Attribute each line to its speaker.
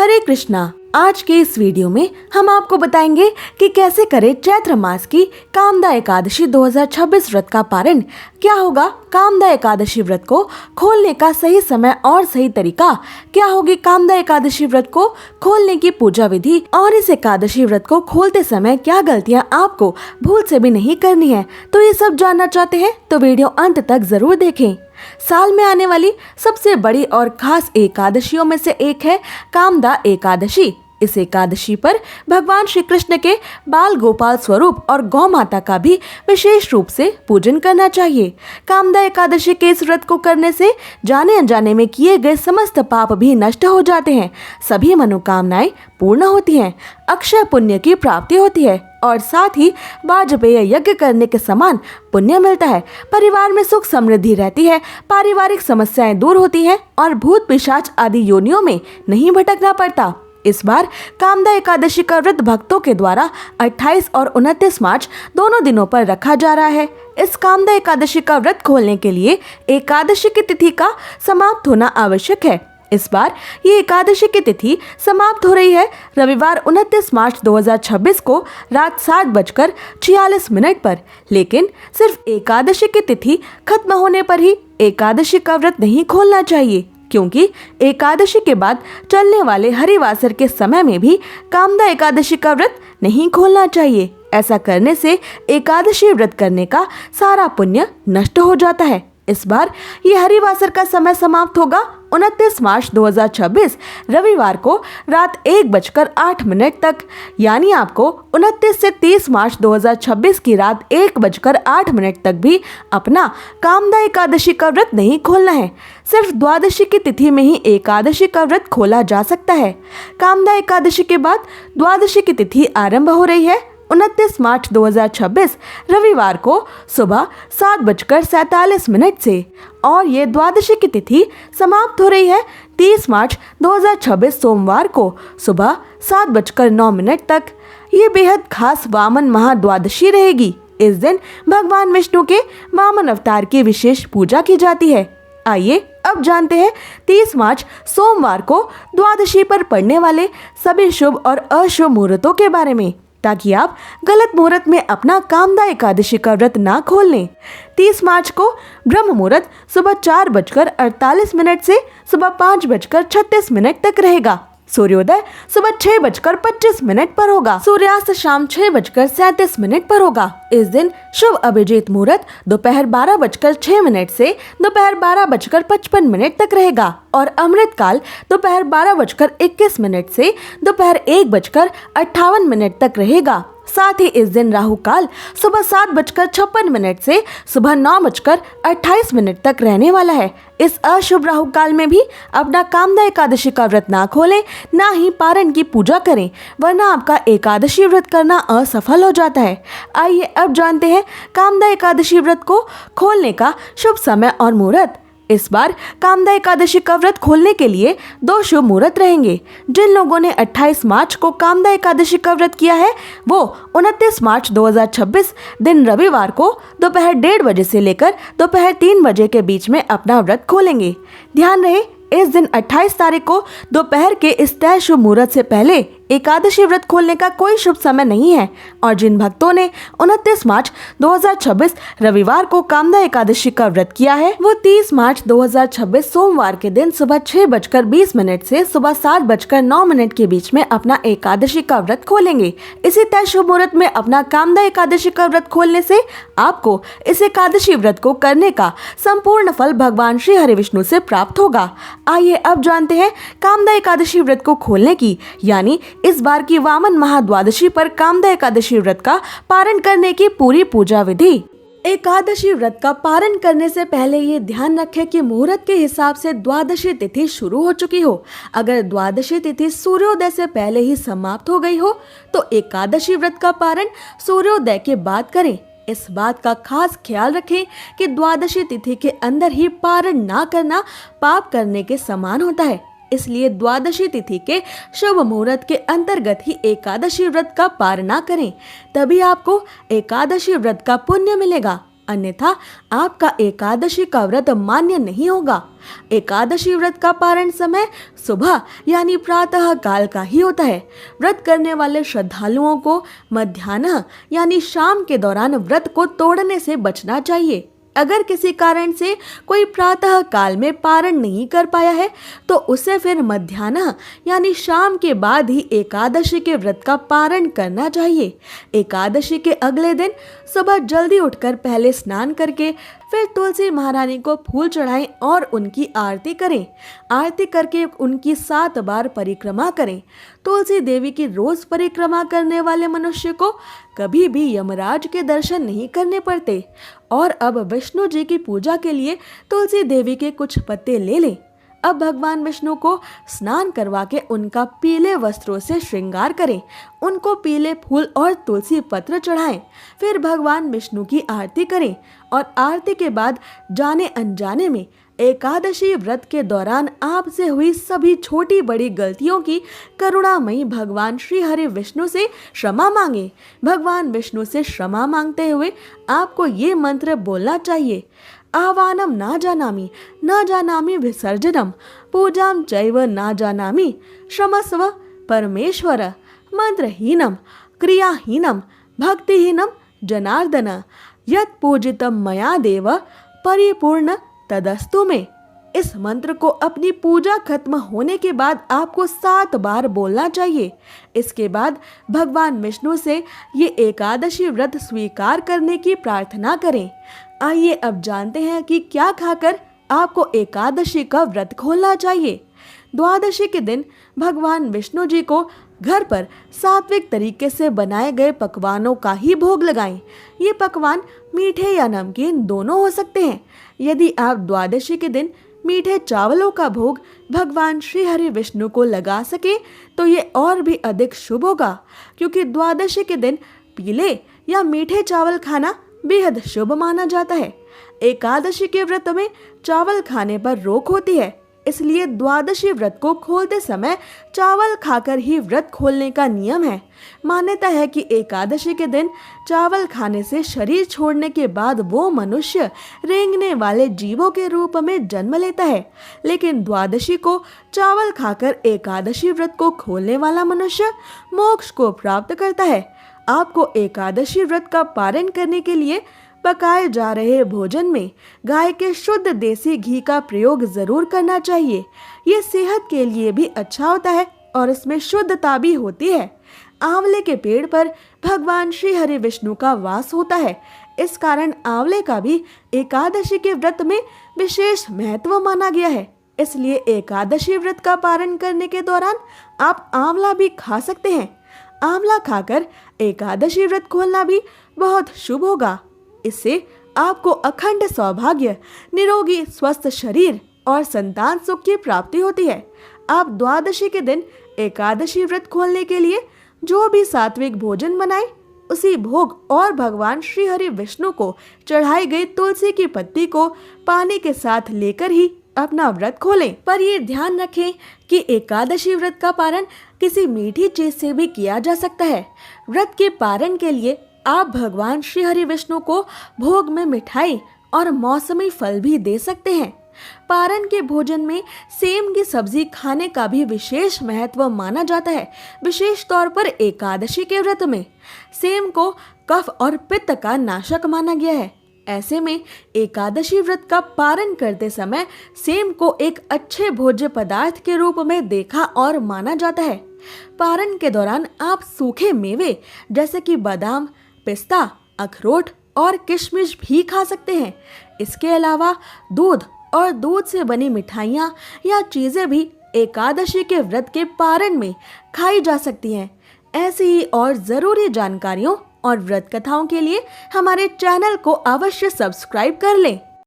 Speaker 1: हरे कृष्णा। आज के इस वीडियो में हम आपको बताएंगे कि कैसे करें चैत्र मास की कामदा एकादशी 2026 व्रत का पारण। क्या होगा कामदा एकादशी व्रत को खोलने का सही समय और सही तरीका, क्या होगी कामदा एकादशी व्रत को खोलने की पूजा विधि, और इस एकादशी व्रत को खोलते समय क्या गलतियां आपको भूल से भी नहीं करनी है। तो ये सब जानना चाहते हैं तो वीडियो अंत तक जरूर देखें। साल में आने वाली सबसे बड़ी और खास एकादशियों में से एक है कामदा एकादशी। इस एकादशी पर भगवान श्री कृष्ण के बाल गोपाल स्वरूप और गौ माता का भी विशेष रूप से पूजन करना चाहिए। कामदा एकादशी के इस व्रत को करने से जाने अनजाने में किए गए समस्त पाप भी नष्ट हो जाते हैं, सभी मनोकामनाएं पूर्ण होती हैं, अक्षय पुण्य की प्राप्ति होती है और साथ ही वाजपेय यज्ञ करने के समान पुण्य मिलता है। परिवार में सुख समृद्धि रहती है, पारिवारिक समस्याएं दूर होती हैं और भूत पिशाच आदि योनियों में नहीं भटकना पड़ता। इस बार कामदा एकादशी का व्रत भक्तों के द्वारा 28 और 29 मार्च दोनों दिनों पर रखा जा रहा है। इस कामदा एकादशी का व्रत खोलने के लिए एकादशी की तिथि का समाप्त होना आवश्यक है। इस बार ये एकादशी की तिथि समाप्त हो रही है रविवार 29 मार्च 2026 को रात 7:46 पर, लेकिन सिर्फ एकादशी की तिथि खत्म होने पर ही एकादशी का व्रत नहीं खोलना चाहिए, क्योंकि एकादशी के बाद चलने वाले हरिवासर के समय में भी कामदा एकादशी का व्रत नहीं खोलना चाहिए। ऐसा करने से एकादशी व्रत करने का सारा पुण्य नष्ट हो जाता है। इस बार ये हरिवासर का समय समाप्त होगा 29 मार्च 2026 रविवार को रात 1:08 तक, यानी आपको 29 से 30 मार्च 2026 की रात 1:08 तक भी अपना कामदा एकादशी का व्रत नहीं खोलना है। सिर्फ द्वादशी की तिथि में ही एकादशी का व्रत खोला जा सकता है। कामदा एकादशी के बाद द्वादशी की तिथि आरंभ हो रही है 29 मार्च 2026 रविवार को सुबह 7:47 से, और ये द्वादशी की तिथि समाप्त हो रही है 30 मार्च 2026 सोमवार को सुबह 7:09 तक। ये बेहद खास वामन महाद्वादशी रहेगी। इस दिन भगवान विष्णु के वामन अवतार की विशेष पूजा की जाती है। आइए अब जानते हैं 30 मार्च सोमवार को द्वादशी पर पड़ने वाले सभी शुभ और अशुभ मुहूर्तों के बारे में, ताकि आप गलत मुहूर्त में अपना कामदा एकादशी का व्रत ना खोल लें। 30 मार्च को ब्रह्म मुहूर्त सुबह 4:48 से सुबह 5:36 तक रहेगा। सूर्योदय सुबह 6:25 पर होगा। सूर्यास्त शाम 6:37 पर होगा। इस दिन शुभ अभिजीत मुहूर्त दोपहर 12:06 से दोपहर 12:55 तक रहेगा और अमृत काल दोपहर 12:21 से दोपहर 1:58 तक रहेगा। साथ ही इस दिन राहु काल सुबह 7:56 से सुबह 9:28 तक रहने वाला है। इस अशुभ राहु काल में भी अपना कामदा एकादशी का व्रत ना खोलें, ना ही पारण की पूजा करें, वरना आपका एकादशी व्रत करना असफल हो जाता है। आइए अब जानते हैं कामदा एकादशी व्रत को खोलने का शुभ समय और मुहूर्त। इस बार कामदा एकादशी का व्रत खोलने के लिए 2 शुभ मुहूर्त रहेंगे। जिन लोगों ने 28 मार्च को कामदा एकादशी का व्रत किया है वो 29 मार्च 2026 दिन रविवार को दोपहर 1:30 बजे से लेकर दोपहर 3 बजे के बीच में अपना व्रत खोलेंगे। ध्यान रहे इस दिन 28 तारीख को दोपहर के इस तय शुभ मुहूर्त से पहले एकादशी व्रत खोलने का कोई शुभ समय नहीं है। और जिन भक्तों ने 29 मार्च 2026 रविवार को कामदा एकादशी का व्रत किया है वो 30 मार्च 2026 सोमवार के दिन सुबह 6:20 से सुबह 7:09 के बीच में अपना एकादशी का व्रत खोलेंगे। इसी तय शुभ मुहूर्त में अपना कामदा एकादशी का व्रत खोलने से आपको इस एकादशी व्रत को करने का संपूर्ण फल भगवान श्री हरि विष्णु से प्राप्त होगा। आइए अब जानते हैं कामदा एकादशी व्रत को खोलने की, यानी इस बार की वामन महाद्वादशी पर कामदा एकादशी व्रत का पारण करने की पूरी पूजा विधि। एकादशी व्रत का पारण करने से पहले ये ध्यान रखें कि मुहूर्त के हिसाब से द्वादशी तिथि शुरू हो चुकी हो। अगर द्वादशी तिथि सूर्योदय से पहले ही समाप्त हो गई हो तो एकादशी व्रत का पारण सूर्योदय के बाद करें। इस बात का खास ख्याल रखें कि द्वादशी तिथि के अंदर ही पारण ना करना पाप करने के समान होता है। इसलिए द्वादशी तिथि के शुभ मुहूर्त के अंतर्गत ही एकादशी व्रत का पारणा करें, तभी आपको एकादशी व्रत का पुण्य मिलेगा। अन्यथा आपका एकादशी का व्रत मान्य नहीं होगा। एकादशी व्रत का पारण समय सुबह यानी प्रातः काल का ही होता है। व्रत करने वाले श्रद्धालुओं को मध्याह्न यानी शाम के दौरान व्रत को तोड़ने से बचना चाहिए। अगर किसी कारण से कोई प्रातः काल में पारण नहीं कर पाया है तो उसे फिर मध्याह्न यानी शाम के बाद ही एकादशी के व्रत का पारण करना चाहिए। एकादशी के अगले दिन सुबह जल्दी उठकर पहले स्नान करके फिर तुलसी महारानी को फूल चढ़ाएं और उनकी आरती करें। आरती करके उनकी 7 बार परिक्रमा करें। तुलसी देवी की रोज परिक्रमा करने वाले मनुष्य को कभी भी यमराज के दर्शन नहीं करने पड़ते। और अब विष्णु जी की पूजा के लिए तुलसी देवी के कुछ पत्ते ले लें। अब भगवान विष्णु को स्नान करवा के उनका पीले वस्त्रों से श्रृंगार करें, उनको पीले फूल और तुलसी पत्र चढ़ाएं। फिर भगवान विष्णु की आरती करें और आरती के बाद जाने अनजाने में एकादशी व्रत के दौरान आपसे हुई सभी छोटी बड़ी गलतियों की करुणामयी भगवान श्री हरि विष्णु से क्षमा मांगे। भगवान विष्णु से क्षमा मांगते हुए आपको ये मंत्र बोलना चाहिए। आह्वानम ना जानामि विसर्जनम पूजाम चैव ना जानामि क्षमस्व परमेश्वर मंत्रहीनम क्रियाहीनम भक्तिहीनम जनार्दन यत् पूजितम मया देव परिपूर्ण तदस्तु में। इस मंत्र को अपनी पूजा खत्म होने के बाद आपको 7 बार बोलना चाहिए। इसके बाद भगवान विष्णु से ये एकादशी व्रत स्वीकार करने की प्रार्थना करें। आइए अब जानते हैं कि क्या खाकर आपको एकादशी का व्रत खोलना चाहिए। द्वादशी के दिन भगवान विष्णु जी को घर पर सात्विक तरीके से बनाए गए पकवानों का ही भोग लगाएं। ये पकवान मीठे या नमकीन दोनों हो सकते हैं। यदि आप द्वादशी के दिन मीठे चावलों का भोग भगवान श्री हरि विष्णु को लगा सके तो ये और भी अधिक शुभ होगा, क्योंकि द्वादशी के दिन पीले या मीठे चावल खाना बेहद शुभ माना जाता है। एकादशी के व्रत में चावल खाने पर रोक होती है, इसलिए द्वादशी व्रत को खोलते समय चावल खाकर ही व्रत खोलने का नियम है। मान्यता है कि एकादशी के दिन चावल खाने से शरीर छोड़ने के बाद वो मनुष्य रेंगने वाले जीवों के रूप में जन्म लेता है, लेकिन द्वादशी को चावल खाकर एकादशी व्रत को खोलने वाला मनुष्य मोक्ष को प्राप्त करता है। आपको एकादशी व्रत का पारण करने के लिए पकाए जा रहे भोजन में गाय के शुद्ध देसी घी का प्रयोग जरूर करना चाहिए। ये सेहत के लिए भी अच्छा होता है और इसमें शुद्धता भी होती है। आंवले के पेड़ पर भगवान श्री हरि विष्णु का वास होता है, इस कारण आंवले का भी एकादशी के व्रत में विशेष महत्व माना गया है। इसलिए एकादशी व्रत का पारण करने के दौरान आप आंवला भी खा सकते हैं। आंवला खाकर एकादशी व्रत खोलना भी बहुत शुभ होगा। इससे आपको अखंड सौभाग्य, निरोगी स्वस्थ शरीर और संतान सुख की प्राप्ति होती है। आप द्वादशी के दिन एकादशी व्रत खोलने के लिए जो भी सात्विक भोजन बनाएं, उसी भोग और भगवान श्री हरि विष्णु को चढ़ाई गई तुलसी की पत्ती को पानी के साथ लेकर ही अपना व्रत खोलें। पर ये ध्यान रखें कि एकादशी व्रत का पारण किसी मीठी चीज से भी किया जा सकता है। व्रत के पारण के लिए आप भगवान श्री हरि विष्णु को भोग में मिठाई और मौसमी फल भी दे सकते हैं। पारण के भोजन में सेम की सब्जी खाने का भी विशेष महत्व माना जाता है। विशेष तौर पर एकादशी के व्रत में सेम को कफ और पित्त का नाशक माना गया है। ऐसे में एकादशी व्रत का पारण करते समय सेम को एक अच्छे भोज्य पदार्थ के रूप में देखा और माना जाता है। पारण के दौरान आप सूखे मेवे जैसे कि बादाम, पिस्ता, अखरोट और किशमिश भी खा सकते हैं। इसके अलावा दूध और दूध से बनी मिठाइयाँ या चीजें भी एकादशी के व्रत के पारण में खाई जा सकती हैं। ऐसी ही और जरूरी जानकारियों और व्रत कथाओं के लिए हमारे चैनल को अवश्य सब्सक्राइब कर लें।